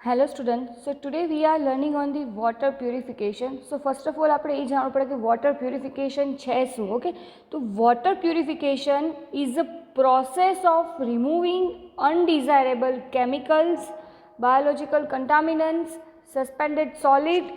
Hello students, so today we are learning on the water purification. So first of all આપણે એ જાણવું પડે કે water purification છે શું. ઓકે, તો water purification is a process of removing undesirable chemicals, biological contaminants, suspended solid,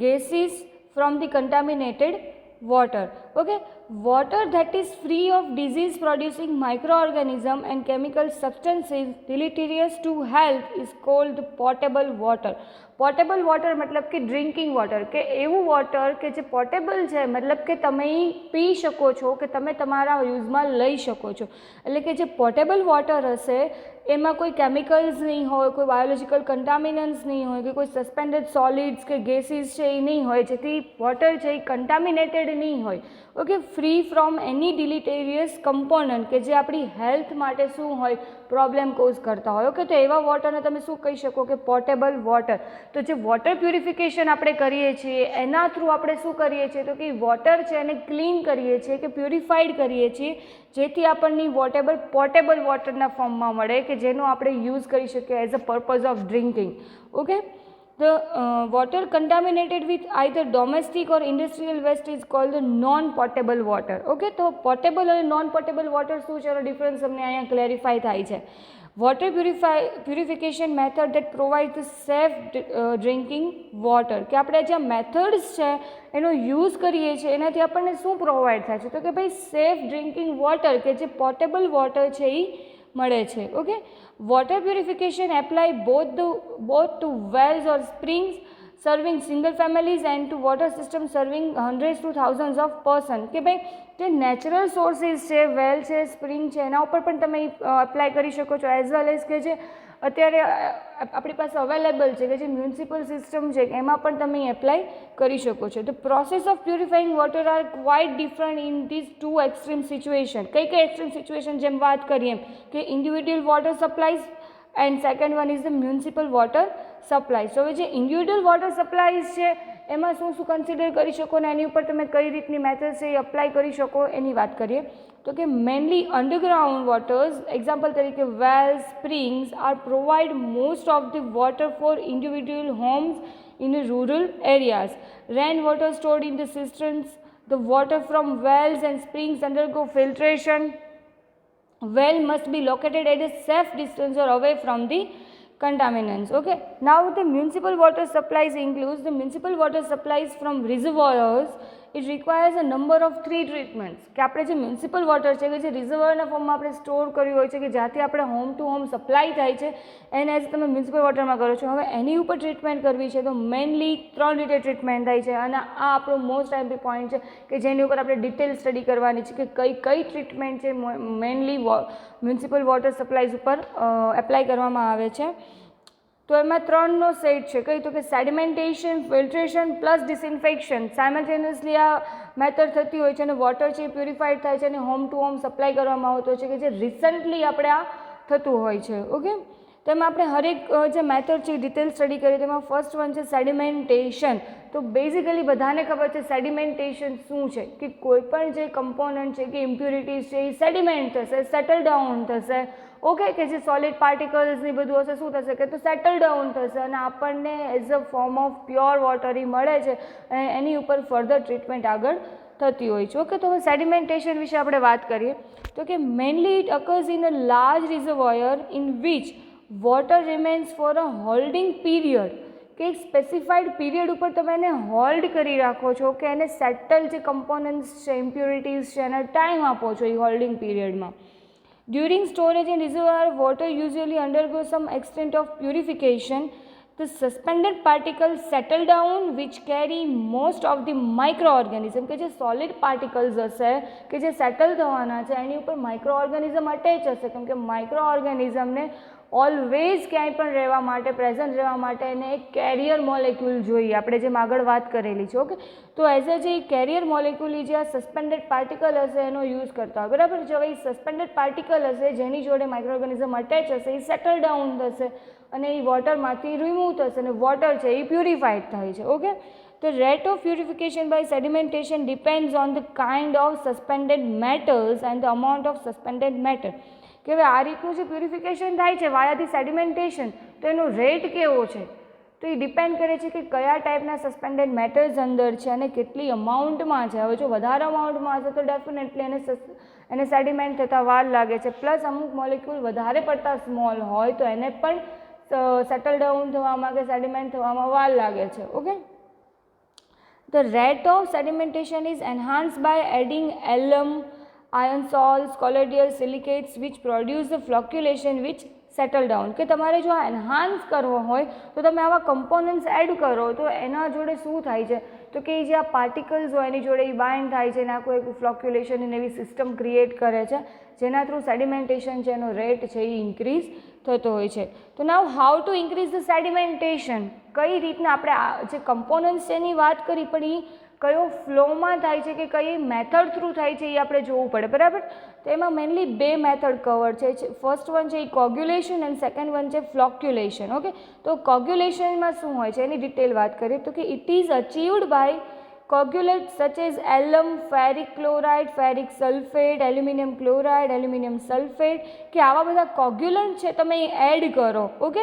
gases from the contaminated water. Okay, water that is free of disease producing microorganism and chemical substances deleterious to health is called potable water. Potable water મતલબ કે drinking water, કે એવું water કે જે પોટેબલ છે, મતલબ કે તમે પી શકો છો, કે તમે તમારા યુઝમાં લઈ શકો છો. એટલે કે જે પોટેબલ વોટર હશે એમાં કોઈ કેમિકલ્સ નહીં હોય, કોઈ બાયોલોજિકલ કન્ટામિનન્ટ્સ નહીં હોય, કે કોઈ સસ્પેન્ડેડ સોલિડ્સ કે ગેસીસ છે એ નહીં હોય, જેથી વોટર છે એ કન્ટામિનેટેડ નહીં હોય. Okay, free from any deleterious component કે જે આપણી હેલ્થ માટે શું હોય, પ્રોબ્લેમ કોઝ કરતા હોય. ઓકે, તો એવા વોટરને તમે શું કહી શકો કે પોટેબલ વોટર. તો જે વોટર પ્યુરિફિકેશન આપણે કરીએ છીએ એના થ્રુ આપણે શું કરીએ છીએ તો કે વોટર છે એને ક્લીન કરીએ છીએ, કે પ્યુરિફાઈડ કરીએ છીએ, જેથી આપણને પોટેબલ વોટરના ફોર્મમાં મળે, કે જેનો આપણે યુઝ કરી શકીએ as a purpose of drinking. Okay, the water contaminated with either domestic or industrial waste is called the non-potable water. Okay, તો પોટેબલ અને નોન પોટેબલ વોટર શું છે એનો ડિફરન્સ અમને અહીંયા ક્લેરિફાઈ થાય છે. Water purification method that provide the safe drinking water, કે આપણે જે મેથડ્સ છે એનો યુઝ કરીએ છીએ એનાથી આપણને શું પ્રોવાઈડ થાય છે તો કે ભાઈ સેફ ડ્રિંકિંગ વોટર, કે જે પોટેબલ વોટર છે એ મળે છે. Okay, water purification apply both to wells or springs serving single families and to water systems serving hundreds to thousands of person. કે ભાઈ જે નેચરલ સોર્સિસ છે, વેલ છે, સ્પ્રિંગ છે, એના ઉપર પણ તમે એપ્લાય કરી શકો છો, એઝ વેલ એઝ કે જે અત્યારે આપણી પાસે અવેલેબલ છે કે જે મ્યુનિસિપલ સિસ્ટમ છે એમાં પણ તમે એપ્લાય કરી શકો છો. The process of purifying water are quite different in this two extreme situation. કઈ એક્સ્ટ્રીમ સિચ્યુએશન જેમ વાત કરીએ એમ કે individual water supplies and second one is the municipal water supply. તો હવે જે ઇન્ડિવિડ્યુઅલ વોટર સપ્લાઈઝ છે એમાં શું શું કન્સિડર કરી શકો ને એની ઉપર તમે કઈ રીતની મેથડ છે એ અપ્લાય કરી શકો એની વાત કરીએ તો કે મેનલી અંડરગ્રાઉન્ડ વોટર્સ, એક્ઝામ્પલ તરીકે wells, springs are provide most of the water for individual homes in rural areas. Rain water stored in the systems, the water from wells and springs undergo filtration. Well must be located at a safe distance or away from the contaminants. Okay, now the municipal water supplies includes the municipal water supplies from reservoirs. It requires a number of 3 treatments. કે આપણે જે municipal water છે કે જે રિઝર્વરના ફોર્મમાં આપણે store કર્યું હોય છે, કે જ્યાંથી આપણે હોમ ટુ હોમ સપ્લાય થાય છે એને એઝ તમે મ્યુનિસિપલ વોટરમાં કરો છો. હવે એની ઉપર ટ્રીટમેન્ટ કરવી છે તો મેઇનલી 3 રીતે ટ્રીટમેન્ટ થાય છે, અને આ આપણો મોસ્ટ આઈમ્પી પોઈન્ટ છે કે જેની ઉપર આપણે ડિટેલ સ્ટડી કરવાની છે કે કઈ ટ્રીટમેન્ટ છે મેઇનલી મ્યુનિસિપલ વોટર સપ્લાઈઝ ઉપર એપ્લાય કરવામાં આવે છે. તો એમાં 3નો સેટ છે. કઈ તો કે સેડિમેન્ટેશન, ફિલ્ટ્રેશન પ્લસ ડિસઇન્ફેક્શન. સાયમલ્ટેનિયસલી આ મેથડ થતી હોય છે અને વોટર છે એ પ્યુરિફાઈડ થાય છે અને હોમ ટુ હોમ સપ્લાય કરવામાં આવતો હોય છે, કે જે રિસન્ટલી આપણે આ થતું હોય છે. ઓકે, તો એમાં આપણે હરેક જે મેથડ છે ડિટેલ સ્ટડી કરીએ તેમાં ફર્સ્ટ વન છે સેડિમેન્ટેશન. તો બેઝિકલી બધાને ખબર છે સેડિમેન્ટેશન શું છે, કે કોઈ પણ જે કમ્પોનન્ટ છે કે ઇમ્પ્યુરિટીઝ છે એ સેડિમેન્ટ થશે, સેટલ ડાઉન થશે. ઓકે, કે જે સોલિડ પાર્ટિકલ્સની બધું હશે શું થશે કે તો સેટલ ડાઉન થશે અને આપણને as a form of pure water એ મળે છે અને એની ઉપર ફર્ધર ટ્રીટમેન્ટ આગળ થતી હોય છે. ઓકે, તો હવે સેડિમેન્ટેશન વિશે આપણે વાત કરીએ તો કે mainly it occurs in a large reservoir in which water remains for a holding period, કે એક સ્પેસિફાઈડ પીરિયડ ઉપર તમે એને હોલ્ડ કરી રાખો છો, કે એને સેટલ જે કમ્પોનન્ટ્સ છે, ઇમ્પ્યુરિટીઝ છે એને ટાઈમ આપો છો એ holding પીરિયડમાં. During storage in reservoir, water usually undergoes some extent of purification. The suspended particles settle down which carry most of the microorganism. કે જે સોલિડ પાર્ટિકલ્સ હશે કે જે સેટલ થવાના છે એની ઉપર માઇક્રોઓર્ગેનિઝમ અટેચ હશે, કેમ કે માઇક્રોઓર્ગેનિઝમને ઓલવેઝ ક્યાંય પણ રહેવા માટે, પ્રેઝન્ટ રહેવા માટે એને એક કેરિયર મોલેક્યુલ જોઈએ, આપણે જેમ આગળ વાત કરેલી છે. ઓકે, તો એઝ અ જે કેરિયર મોલેક્યુલ જે આ સસ્પેન્ડેડ પાર્ટિકલ હશે એનો યુઝ કરતા હોય, બરાબર. જો એ સસ્પેન્ડેડ પાર્ટિકલ હશે જેની જોડે માઇક્રોઓર્ગેનિઝમ અટેચ હશે એ સેટલ ડાઉન થશે અને એ વોટરમાંથી રિમૂવ થશે અને વોટર છે એ પ્યુરિફાઈડ થાય છે. Okay, the rate of purification by sedimentation depends on the kind of suspended metals and the amount of suspended matter. કે હવે આ રીતનું જે પ્યુરિફિકેશન થાય છે વાયા ધી સેડિમેન્ટેશન, તો એનો રેટ કેવો છે, તો એ ડિપેન્ડ કરે છે કે કયા ટાઈપના સસ્પેન્ડેડ મેટર્સ અંદર છે અને કેટલી અમાઉન્ટમાં છે. હવે જો વધારે અમાઉન્ટમાં હશે તો ડેફિનેટલી એને સેડિમેન્ટ થતાં વાર લાગે છે, પ્લસ અમુક મોલિક્યુલ વધારે પડતા સ્મોલ હોય તો એને પણ સેટલ ડાઉન થવામાં કે સેડિમેન્ટ થવામાં વાર લાગે છે. Okay, the rate of sedimentation is enhanced by adding alum, iron salts, colloidal silicates which produce the flocculation which settle down. કે તમારે જો આ એન્હાન્સ કરવો હોય તો તમે આવા કમ્પોનન્ટ્સ એડ કરો તો એના જોડે શું થાય છે તો કે જે આ પાર્ટિકલ્સ હોય એની જોડે એ બાઇન્ડ થાય છે અને આખું એક ફ્લોક્યુલેશન એવી સિસ્ટમ ક્રિએટ કરે છે જેના થ્રુ સેડિમેન્ટેશન છે એનો રેટ છે એ ઇન્ક્રીઝ થતો હોય છે. તો નાવ હાઉ ટુ ઇન્ક્રીઝ ધ સેડિમેન્ટેશન, કઈ રીતના આપણે જે કમ્પોનન્ટ્સ છે એની વાત કરી પણ એ કયો ફ્લોમાં થાય છે કે કઈ મેથડ થ્રુ થાય છે એ આપણે જોવું પડે, બરાબર. તો એમાં મેઇનલી બે મેથડ કવર છે. ફર્સ્ટ વન છે એ કોગ્યુલેશન અને સેકન્ડ વન છે ફ્લોક્યુલેશન. ઓકે, તો કોગ્યુલેશનમાં શું હોય છે એની ડિટેલ વાત કરીએ તો કે it is achieved by coagulates such as alum, ferric chloride, ferric sulfate, aluminium chloride, aluminium sulfate, કે આવા બધા કોગ્યુલન્ટ છે તમે એડ કરો. ઓકે,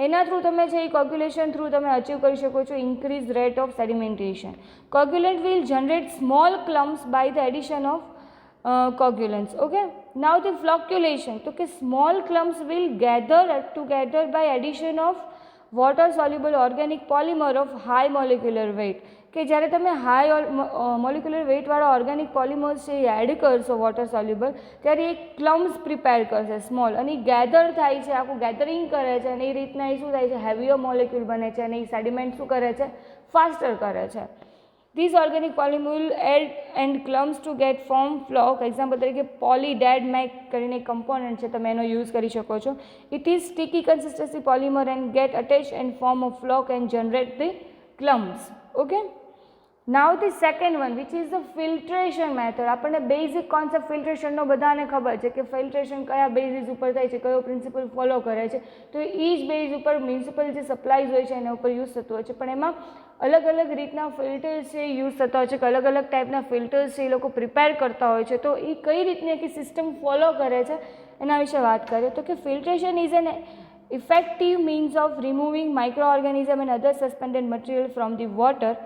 એના થ્રુ તમે છે એ કોગ્યુલેશન થ્રુ તમે અચીવ કરી શકો છો increase rate of sedimentation. Coagulant will generate small clumps by the addition of coagulants. Okay, now the flocculation, તો કે small clumps will gather together by addition of water soluble organic polymer of high molecular weight. કે જ્યારે તમે high molecular વેઇટવાળા organic polymers છે એ add કરશો water soluble ત્યારે એ ક્લમ્સ prepare કરશે small અને એ ગેધર થાય છે, આખું ગેધરિંગ કરે છે અને એ રીતના એ શું થાય છે હેવીયર મોલિક્યુલ બને છે અને એ સેડિમેન્ટ શું કરે છે ફાસ્ટર કરે છે. These organic polymer will add and clumps to get form flock. Example તરીકે પોલીડેડ મેક કરીને કમ્પોનન્ટ છે તમે એનો યુઝ કરી શકો છો. It is sticky consistency polymer and get attach and form of floc and generate the clumps. Okay, now the second one which is the filtration method. આપણને basic concept ફિલ્ટ્રેશનનો બધાને ખબર છે કે ફિલ્ટ્રેશન કયા બેઝિસ ઉપર થાય છે, કયો પ્રિન્સિપલ ફોલો કરે છે, તો એ જ બેઝ ઉપર મ્યુનિસિપલ જે સપ્લાઈઝ હોય છે એના ઉપર યુઝ થતું હોય છે. પણ એમાં અલગ અલગ રીતના ફિલ્ટર્સ છે યુઝ થતા હોય છે કે અલગ અલગ ટાઈપના ફિલ્ટર્સ છે એ લોકો પ્રિપેર કરતા હોય છે. તો એ કઈ રીતની આખી સિસ્ટમ ફોલો કરે છે એના વિશે વાત કરીએ તો કે filtration is an effective means of removing microorganism and other suspended material from the water.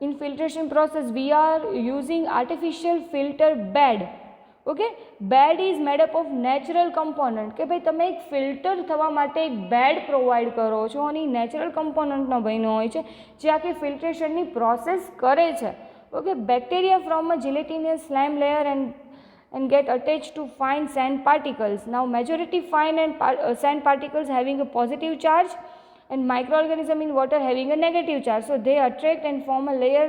In filtration process we are using artificial filter bed. Okay, bed is made up of natural component. કે ભાઈ તમે એક filter થવા માટે એક bed provide કરો છો અને એ નેચરલ કમ્પોનન્ટનો બન્યો હોય છે જે આખી ફિલ્ટ્રેશનની પ્રોસેસ કરે છે. Okay, bacteria from a gelatinous slime layer and get attached to fine sand particles. Now majority fine and sand particles having a positive charge and microorganism in water having a negative charge, so they attract and form a layer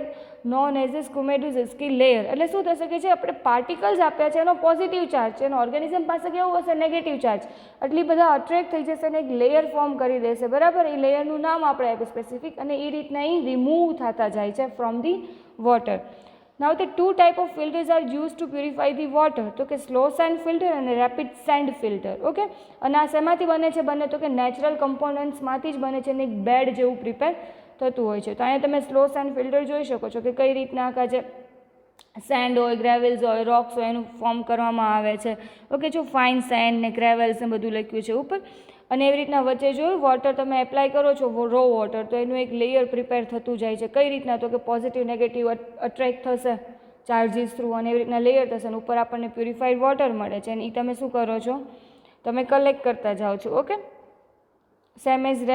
known as a scumatous layer. એટલે શું થશે કે જે આપણે particles આપ્યા છે એનો positive charge છે અને ઓર્ગેનિઝમ પાસે કેવું હશે નેગેટિવ ચાર્જ, એટલે બધા અટ્રેક્ટ થઈ જશે અને એક લેયર ફોર્મ કરી દેશે, બરાબર. એ લેયરનું નામ આપણે આપ્યું સ્પેસિફિક અને એ રીતના એ રિમૂવ થતા જાય છે from the water. Now the two type of filters are used to purify the water, તો કે સ્લો સેન્ડ ફિલ્ટર અને રેપિડ સેન્ડ ફિલ્ટર. ઓકે, અને આ શેમાંથી બને છે બને તો કે નેચરલ કમ્પોનન્ટ્સમાંથી જ બને છે અને એક બેડ જેવું પ્રિપેર થતું હોય છે. તો અહીંયા તમે સ્લો સેન્ડ ફિલ્ટર જોઈ શકો છો કે કઈ રીતના આખા જે સેન્ડ હોય, ગ્રેવલ્સ હોય, રોક્સ હોય એનું ફોર્મ કરવામાં આવે છે. ઓકે, જો ફાઇન સેન્ડ ને ગ્રેવલ્સ ને બધું લખ્યું છે ઉપર અને એવી રીતના વચ્ચે જોયું વોટર તમે એપ્લાય કરો છો રો વોટર તો એનું એક લેયર પ્રિપેર થતું જાય છે. કઈ રીતના તો કે પોઝિટિવ નેગેટિવ અટ્રેક્ટ થશે ચાર્જીસ થ્રુ અને એવી રીતના લેયર થશે અને ઉપર આપણને પ્યુરિફાઈડ વોટર મળે છે અને એ તમે શું કરો છો તમે કલેક્ટ કરતા જાઓ છો. Okay, same as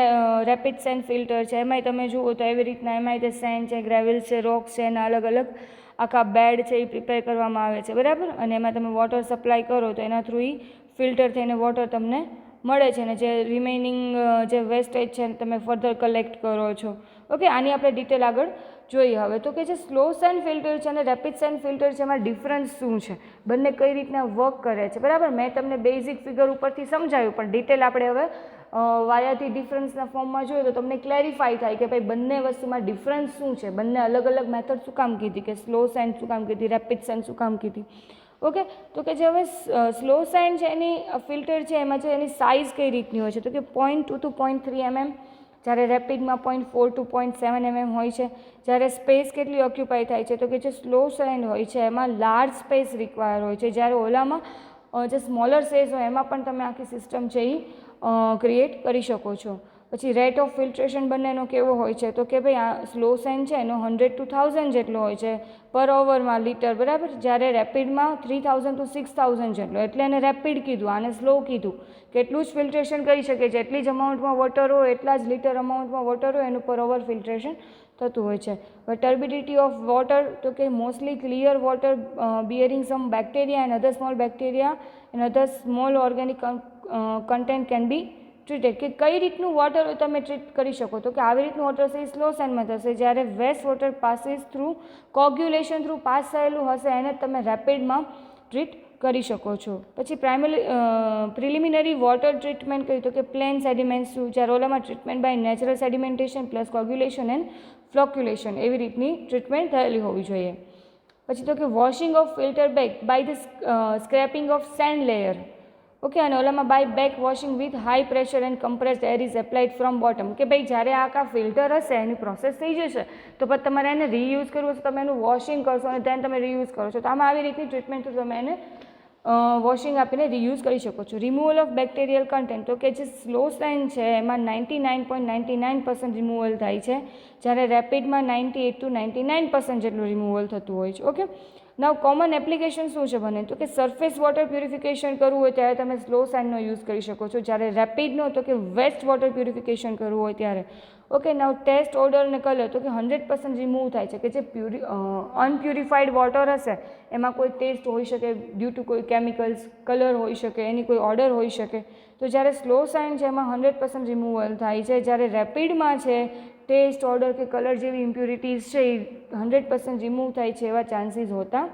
rapid sand filter છે એમાંય તમે જુઓ તો એવી રીતના એમાંય તે સેન્ડ છે, ગ્રેવલ્સ છે, રોક્સ છે એના અલગ અલગ આખા બેડ છે એ પ્રિપેર કરવામાં આવે છે, બરાબર. અને એમાં તમે વોટર સપ્લાય કરો તો એના થ્રુ એ ફિલ્ટર થઈને વોટર તમને મળે છે અને જે રિમેઇનિંગ જે વેસ્ટેજ છે તમે ફર્ધર કલેક્ટ કરો છો. ઓકે, આની આપણે ડિટેલ આગળ જોઈએ. હવે તો કે જે સ્લો સેન્ડ ફિલ્ટર છે અને રેપિડ સેન્ડ ફિલ્ટર છે એમાં ડિફરન્સ શું છે, બંને કઈ રીતના વર્ક કરે છે, બરાબર. મેં તમને બેઝિક ફિગર ઉપરથી સમજાવ્યું પણ ડિટેલ આપણે હવે વાયાથી ડિફરન્સના ફોર્મમાં જોઈએ તો તમને ક્લેરિફાઈ થાય કે ભાઈ બંને વસ્તુમાં ડિફરન્સ શું છે, બંને અલગ અલગ મેથડ શું કામ કીધી, કે સ્લો સેન્ડ શું કામ કીધી, રેપિડ સેન્ડ શું કામ કીધી. ઓકે, તો કે જે હવે સ્લો સેન્ડ છે એની ફિલ્ટર છે એમાં છે એની સાઇઝ કઈ રીતની હોય છે તો કે 0.2 to 0.3 mm, જ્યારે રેપિડમાં 0.4 to 0.7 mm હોય છે. જ્યારે સ્પેસ કેટલી ઓક્યુપાય થાય છે તો કે જે સ્લો સેન્ડ હોય છે એમાં લાર્જ સ્પેસ રિક્વાયર હોય છે, જ્યારે ઓલામાં જે સ્મોલર સેઝ હોય એમાં પણ તમે આખી સિસ્ટમ છે એ ક્રિએટ કરી શકો છો. પછી રેટ ઓફ ફિલ્ટ્રેશન બંનેનો કેવો હોય છે, તો કે ભાઈ આ સ્લો સેન્ડ છે એનો 100 to 1000 જેટલો હોય છે પર અવરમાં લીટર, બરાબર. જ્યારે રેપિડમાં 3000 to 6000 જેટલો, એટલે એને રેપિડ કીધું, આને સ્લો કીધું. કેટલું જ ફિલ્ટ્રેશન કરી શકે છે, એટલી જ અમાઉન્ટમાં વોટર હોય, એટલા જ લીટર અમાઉન્ટમાં વોટર હોય, એનું પર અવર ફિલ્ટ્રેશન થતું હોય છે. હવે ટર્બિડિટી ઓફ વોટર, તો કે mostly clear water bearing some bacteria and other small bacteria and other small organic content can be treated. કે કઈ રીતનું વોટર તમે ટ્રીટ કરી શકો, તો કે આવી રીતનું વોટર છે એ સ્લો સેન્ડમાં થશે. જ્યારે waste water passes through coagulation through pass થયેલું હશે એને તમે રેપિડમાં ટ્રીટ કરી શકો છો. પછી પ્રિલિમિનરી વોટર ટ્રીટમેન્ટ કહ્યું, તો કે પ્લેન સેડિમેન્ટ્સ થ્રુ, જ્યારે ઓલામાં treatment by natural sedimentation plus coagulation and flocculation, એવી રીતની ટ્રીટમેન્ટ થયેલી હોવી જોઈએ. પછી તો કે washing of filter bag by the scraping of sand layer, okay. અને ઓલામાં by back washing with high pressure and compressed air is applied from bottom, કે ભાઈ જ્યારે આખા ફિલ્ટર હશે એની પ્રોસેસ થઈ જશે તો પછી તમારે એને રીયુઝ કરવું છે, તમે એનું વોશિંગ કરશો અને then તમે રીયુઝ કરો છો. તો આમાં આવી રીતની ટ્રીટમેન્ટ તમે એને વોશિંગ આપીને રીયુઝ કરી શકો છો. રિમૂવલ ઓફ બેક્ટેરિયલ કન્ટેન્ટ, તો કે જે સ્લો સેન્ડ છે એમાં 99.99% રિમૂવલ થાય છે, જ્યારે રેપિડમાં 98 to 99% જેટલું રિમૂવલ થતું હોય છે, ઓકે. નાવ કોમન એપ્લિકેશન શું છે બને, તો કે સરફેસ વોટર પ્યુરિફિકેશન કરવું હોય ત્યારે તમે સ્લો સેન્ડનો યુઝ કરી શકો છો, જ્યારે રેપિડનો તો કે વેસ્ટ વોટર પ્યુરિફિકેશન કરવું હોય ત્યારે, ઓકે. નાવ ટેસ્ટ, ઓડર અને કલર, તો કે 100% રિમૂવ થાય છે, કે જે અનપ્યુરિફાઈડ વોટર હશે એમાં કોઈ ટેસ્ટ હોઈ શકે ડ્યુ ટુ કોઈ કેમિકલ્સ, કલર હોઈ શકે, એની કોઈ ઓર્ડર હોઈ શકે. તો જ્યારે સ્લો સેન્ડ છે એમાં 100% રિમૂવલ થાય છે, જ્યારે રેપિડમાં છે ટેસ્ટ, ઓર્ડર કે કલર જેવી ઇમ્પ્યુરિટીઝ છે એ 100% રિમૂવ થાય છે એવા ચાન્સીસ હોતા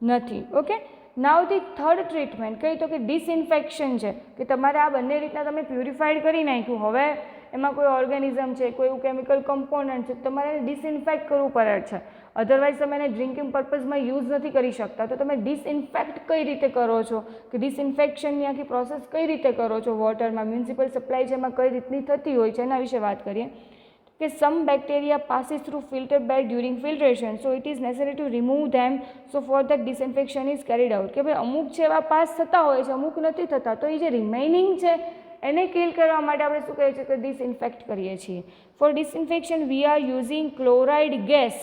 નથી, okay. Now the third treatment કઈ, તો કે ડિસઇન્ફેક્શન છે, કે તમારે આ બંને રીતના તમે પ્યુરિફાઈડ કરી નાખ્યું, હવે એમાં કોઈ ઓર્ગેનિઝમ છે, કોઈ એવું કેમિકલ કમ્પોનન્ટ છે, તમારે એને ડિસઇન્ફેક્ટ કરવું પડે છે. અધરવાઇઝ તમે એને ડ્રિંકિંગ પર્પઝમાં યુઝ નથી કરી શકતા. તો તમે ડિસઇન્ફેક્ટ કઈ રીતે કરો છો, કે ડિસઇન્ફેક્શનની આખી પ્રોસેસ કઈ રીતે કરો છો વોટરમાં, મ્યુનિસિપલ સપ્લાય છે એમાં કઈ રીતની થતી હોય છે એના વિશે વાત કરીએ. કે સમ bacteria passes through filter bed during filtration, so it is necessary to remove them, so for that disinfection is carried out. કે ભાઈ અમુક છે એવા પાસ થતા હોય છે, અમુક નથી થતા, તો એ જે રિમેઇનિંગ છે એને કિલ કરવા માટે આપણે શું કહીએ છીએ કે ડિસઇન્ફેક્ટ કરીએ છીએ. For disinfection we are using chloride gas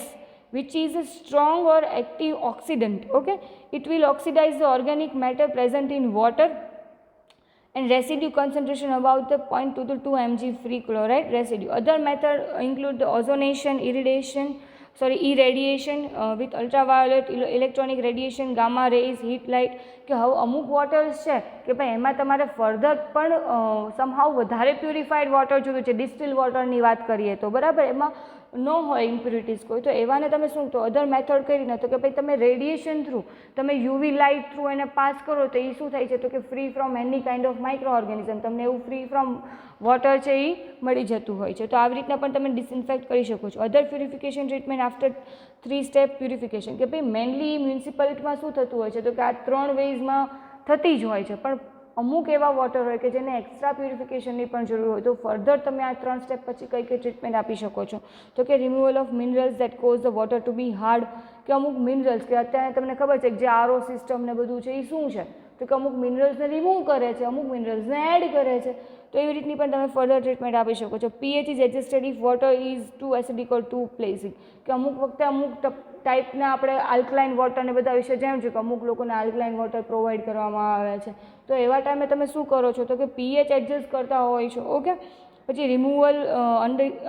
which is a strong or active oxidant, okay. It will oxidize the organic matter present in water and residue concentration about the 0.2 to 2 mg free chloride residue. Other method include the ozonation, irradiation with ultraviolet, electronic radiation, gamma rays, heat light. કે હવે અમુક voters છે કે ભાઈ એમાં તમારે further પણ somehow વધારે પ્યુરિફાઈડ વોટર જોયું છે, ડિસ્ટિલ વોટરની વાત કરીએ તો, બરાબર, એમાં ન હોય ઇમ્પ્યુરિટીઝ કોઈ, તો એવાને તમે શું, તો અધર મેથડ કઈ રીતના, તો કે ભાઈ તમે રેડિયેશન થ્રુ, તમે યુવી લાઇટ થ્રુ એને પાસ કરો તો એ શું થાય છે, તો કે free from any kind of micro organism, તમને એવું ફ્રી ફ્રોમ વોટર છે એ મળી જતું હોય છે. તો આવી રીતના પણ તમે ડિસઇન્ફેક્ટ કરી શકો છો. Other purification treatment after 3 step purification, કે ભાઈ મેઇનલી મ્યુનિસિપાલિટીમાં શું થતું હોય છે, તો કે આ 3 વેઝમાં થતી જ હોય છે, પણ અમુક એવા વોટર હોય કે જેને એક્સ્ટ્રા પ્યુરિફિકેશનની પણ જરૂર હોય, તો ફર્ધર તમે આ 3 સ્ટેપ પછી કઈ કઈ ટ્રીટમેન્ટ આપી શકો છો, તો કે removal of minerals that cause the water to be hard, કે અમુક મિનરલ્સ કે અત્યારે તમને ખબર છે કે જે આરઓ સિસ્ટમ ને બધું છે એ શું છે, તો કે અમુક મિનરલ્સને રિમૂવ કરે છે, અમુક મિનરલ્સને એડ કરે છે, તો એવી રીતની પણ તમે ફર્ધર ટ્રીટમેન્ટ આપી શકો છો. PH is adjusted if water is too acidic or too pleasing, કે અમુક વખતે અમુક ટાઈપના આપણે આલ્કલાઇન વોટરને બધા વિશે જાણ્યું છે કે અમુક લોકોને આલ્કલાઇન વોટર પ્રોવાઈડ કરવામાં આવે છે, તો એવા ટાઈમે તમે શું કરો છો, તો કે પીએચ એડજસ્ટ કરતા હોય છો, ઓકે. પછી રિમૂવલ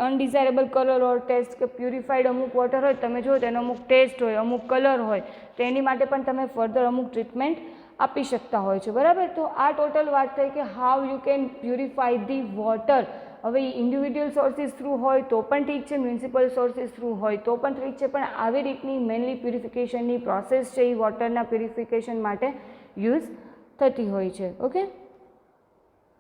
અનડિઝાયરેબલ કલર ઓર ટેસ્ટ, કે પ્યુરિફાઈડ અમુક વોટર હોય તમે જો તેનો અમુક ટેસ્ટ હોય, અમુક કલર હોય, તો એની માટે પણ તમે ફર્ધર અમુક ટ્રીટમેન્ટ આપી શકતા હોય છે, બરાબર. તો આ ટોટલ વાત થઈ કે how you can purify the water. હવે ઇન્ડિવિડ્યુઅલ સોર્સિસ થ્રુ હોય તો પણ ઠીક છે, મ્યુનિસિપલ સોર્સિસ થ્રુ હોય તો પણ ઠીક છે, પણ આવી રીતની મેઇનલી પ્યુરિફિકેશનની પ્રોસેસ છે એ વોટરના પ્યુરિફિકેશન માટે યુઝ થતી હોય છે, ઓકે.